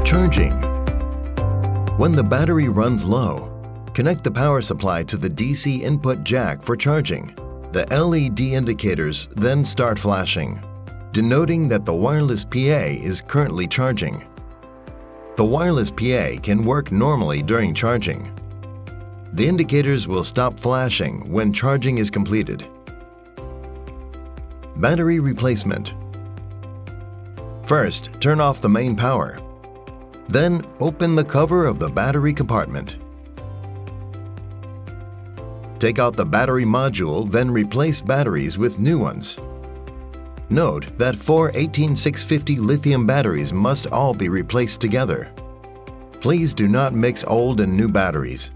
Charging. When the battery runs low, connect the power supply to the DC input jack for charging. The LED indicators then start flashing, denoting that the wireless PA is currently charging. The wireless PA can work normally during charging. The indicators will stop flashing when charging is completed. Battery replacement. First, turn off the main power. Then, open the cover of the battery compartment. Take out the battery module, then replace batteries with new ones. Note that 4 18650 lithium batteries must all be replaced together. Please do not mix old and new batteries.